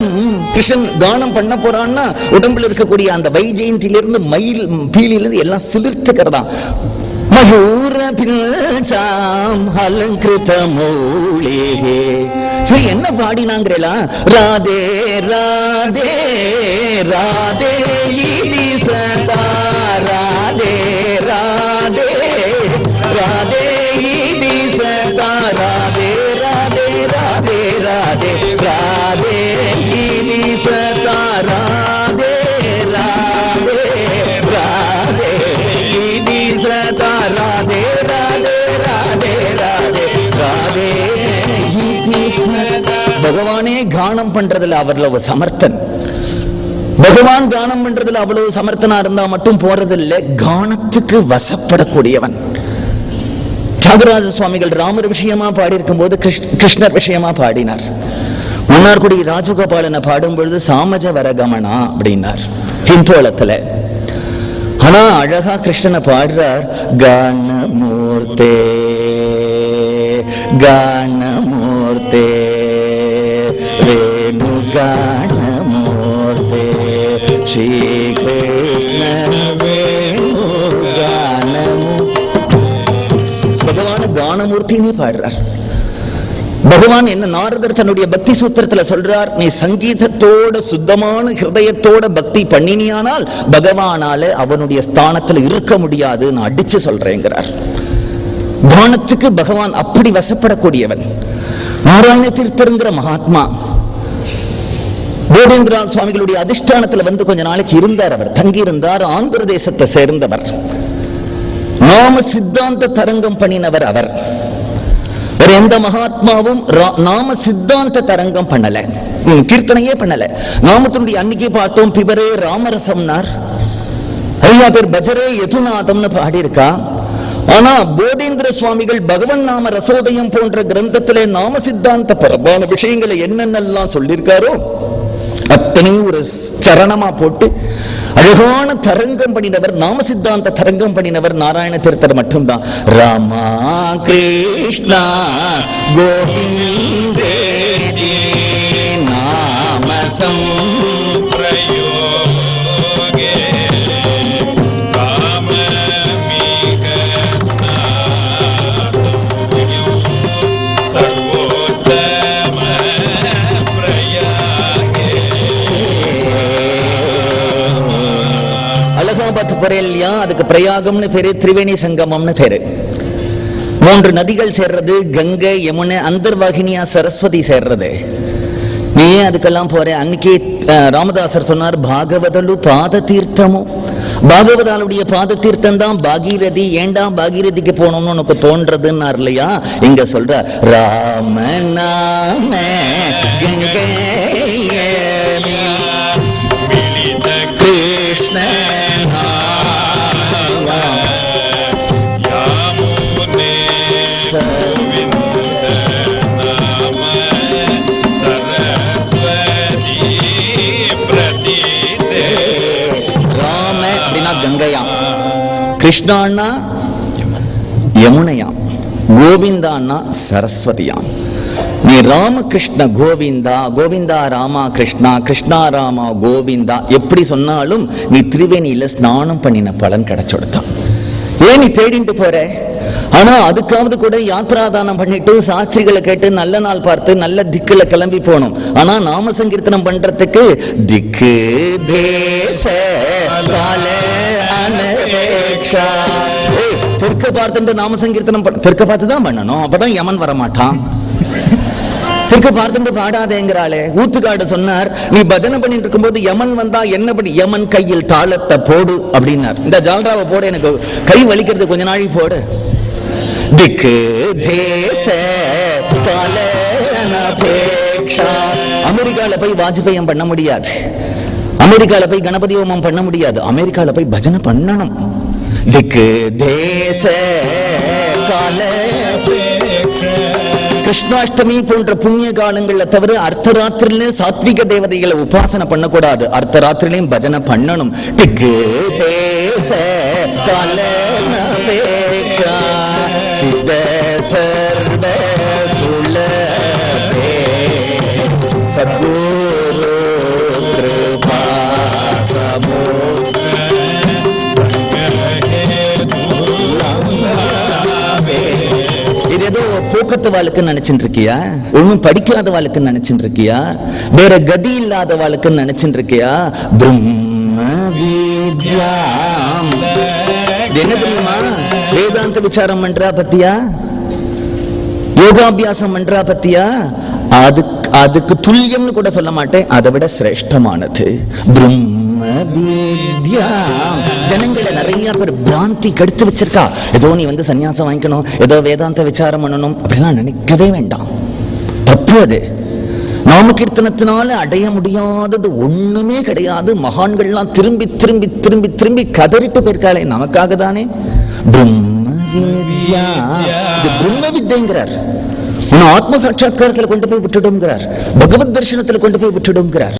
கிருஷ்ணன் கானம் பண்ண போறான்னா உடம்புல இருக்கக்கூடிய அந்த வைஜெயந்திலிருந்து மயில் பீலிலிருந்து எல்லாம் சிலிர்த்துக்கிறதா. மயூர பின்சாம் அலங்கிருத மௌலே. சரி, என்ன பாடினாங்கிறா? ராதே ராதே ராதே இதி சதா ராதே ராதே ராதே இதி சதா ராதே ராதே ராதே ராதே ராதே இதி சதா ராதே ராதே ராதே இதி சதா ராதே ராதே ராதே ராதே ராதே இதி சதா. பகவானே கானம் பண்றதுல அவ்வளவு சமர்த்தன். பகவான் கானம் பண்றதுல அவ்வளவு சமர்த்தனா இருந்தா மட்டும் போறதில்லை, கானத்துக்கு வசப்படக்கூடியவன். தியாகராஜ சுவாமிகள் ராமர் விஷயமா பாடியிருக்கும் போது கிருஷ்ணர் விஷயமா பாடினார். மன்னார்குடி ராஜகோபாலனை பாடும் பொழுது சாமஜ வரகமனா அப்படின்னார் பின்தோளத்துல. ஆனா அழகா கிருஷ்ணனை பாடுறார். கானமூர்த்தே கானமூர்த்தே வேணு கானமூர்த்தே ஸ்ரீ கிருஷ்ண வேணு கானமூர்த்தி. பகவான் கானமூர்த்தினே பாடுறார். பகவான் என்ன நாரதர் தன்னுடைய பக்தி சூத்திரத்துல சொல்றார், நீ சங்கீதத்தோட சுத்தமான ஹிருதயத்தோட பக்தி பண்ணினியானால் பகவானால அவனுடைய ஸ்தானத்துல இருக்க முடியாது, நான் அடிச்சு சொல்றேங்கிறார். கானத்துக்கு பகவான் அப்படி வசப்படக்கூடியவன். நாராயண தீர்த்தருங்கிற மகாத்மா போதேந்திரா சுவாமிகளுடைய அதிஷ்டானத்துல வந்து கொஞ்ச நாளைக்கு இருந்தார். அவர் தங்கி இருந்தார். ஆந்திர தேசத்தை சேர்ந்தவர். நாம சித்தாந்த தரங்கம் பண்ணினவர் அவர். வேற எந்த மகாத்மாவும் நாம சித்தாந்த தரங்கம் பண்ணல, கீர்த்தனையே பண்ணல. நாமத்தினுடைய அன்னைக்கு பார்த்தோம், பிபரே ராமரசம்னார். ஐயா பேர் பஜரே யதுநாதம்னு பாடி இருக்கா. ஆனா போதேந்திர சுவாமிகள் பகவன் நாம ரசோதயம் போன்ற கிரந்தத்திலே நாம சித்தாந்த பரமான விஷயங்களை என்னென்னலாம் சொல்லியிருக்காரோ அத்தனையும் ஒரு சரணமா போட்டு அழகான தரங்கம் பண்ணினவர், நாம சித்தாந்த தரங்கம் பண்ணினவர் நாராயண தீர்த்தர் மட்டும்தான். ராமா கிருஷ்ணா கோவிந்தே நாமசம் இல்லையா, அதுக்கு பிரயாகம்னு பேரு, திரிவேணி சங்கமம்னு பேரு. 3 நதிகள் சேர்றது, கங்கை யமுனை அந்தர்வாகினியா சரஸ்வதி சேர்றது. நீ அதுக்கெல்லாம் போற. அன்னைக்கு ராமதாசர் சொன்னார், பாகவதலு பாத தீர்த்தமும். பாகவதாலுடைய பாத தீர்த்தம் தான் பாகீரதி. ஏண்டா பாகீரதிக்கு போகணும்னு உனக்கு தோன்றதுன்னார் இல்லையா. இங்க சொல்ற ராம நாம கங்கை கிருஷ்ண கிருஷ்ணான்னா யமுனையாம், கோவிந்தான்னா சரஸ்வதியாம். நீ ராமகிருஷ்ண கோவிந்தா, கோவிந்தா ராமா கிருஷ்ணா, கிருஷ்ணா ராமா கோவிந்தா எப்படி சொன்னாலும் நீ திரிவேணியில ஸ்நானம் பண்ணின பலன் கிடைச்சொடுத்தான். ஏன் நீ தேடிட்டு போற? ஆனா அதுக்காவது கூட யாத்ராதானம் பண்ணிட்டு சாஸ்திரிகளை கேட்டு நல்ல நாள் பார்த்து நல்ல திக்குல கிளம்பி போகணும். ஆனா நாம சங்கீர்த்தனம் பண்றதுக்கு திக்கு தேச கால அனவேக்ஷா. தெற்க பார்த்துட்டு நாம சங்கீர்த்தனம் தெற்க பார்த்து தான் பண்ணணும், அப்பதான் யமன் வரமாட்டான். தெற்க பார்த்துட்டு பாடாதேங்கிறாளே. ஊத்துக்காடு சொன்னார், நீ பஜனை பண்ணிட்டு இருக்கும்போது யமன் வந்தா என்ன பண்ணி? யமன் கையில் தாளத்தை போடு அப்படின்னார். இந்த ஜால்ராவை போடு, எனக்கு கை வலிக்கிறது, கொஞ்ச நாளைக்கு போடு. திக்கு தேச கால அனவேக்ஷா. அமெரிக்கால போய் வாஜ்பேயம் பண்ண முடியாது, அமெரிக்கால போய் கணபதி ஹோமம் பண்ண முடியாது, அமெரிக்கால போய் பஜனை பண்ணணும். திக்கு தேச கால. கிருஷ்ணாஷ்டமி போன்ற புண்ணிய காலங்கள்ல தவிர அர்த்தராத்திரில சாத்விக தேவதைகளை உபாசனை பண்ணக்கூடாது, அர்த்தராத்திரிலையும் பஜனை பண்ணணும். திக்கு தேச கால அனவேக்ஷா சித்த சர்வ சுலபே சத்குரு போகாத வாழ்க்கைன்னு நினைச்சுட்டு இருக்கியா? ஒண்ணும் படிக்காத வாழ்க்கைன்னு நினைச்சுட்டு இருக்கியா? வேற கதி இல்லாத வாழ்க்கைன்னு நினைச்சுட்டு இருக்கியா? பிரம்ம வித்யாம். என்ன தெரியுமா? வேதாந்த விசாரம் பண்றா பத்தியா, யோகாபியாசம் பண்றா பத்தியா, அதுக்கு துல்லியம்னு கூட சொல்ல மாட்டேன், அதை விட சிரேஷ்டமானது பிரம்ம வித்யா. ஜனங்களை நிறைய பேர் பிராந்தி கெடுத்து வச்சிருக்கா. ஏதோ நீ வந்து சன்னியாசம் வாங்கிக்கணும், ஏதோ வேதாந்த விசாரம் பண்ணணும் அப்படிலாம் நினைக்கவே வேண்டாம். தப்பு அது. நாம கீர்த்தனத்தினால அடைய முடியாதது ஒண்ணுமே கிடையாது. மகான்கள்லாம் திரும்பி திரும்பி திரும்பி திரும்பி கதறிட்டு போயிருக்காளே நமக்காக தானே. பிரம்ம வித்யா, இது பிரம்ம வித்யங்கிறார். ஆத்ம சாட்சா்காரத்தில் கொண்டு போய் விட்டுடுங்கிறார், பகவத் தரிசனத்தில் கொண்டு போய் விட்டுடுங்கிறார்.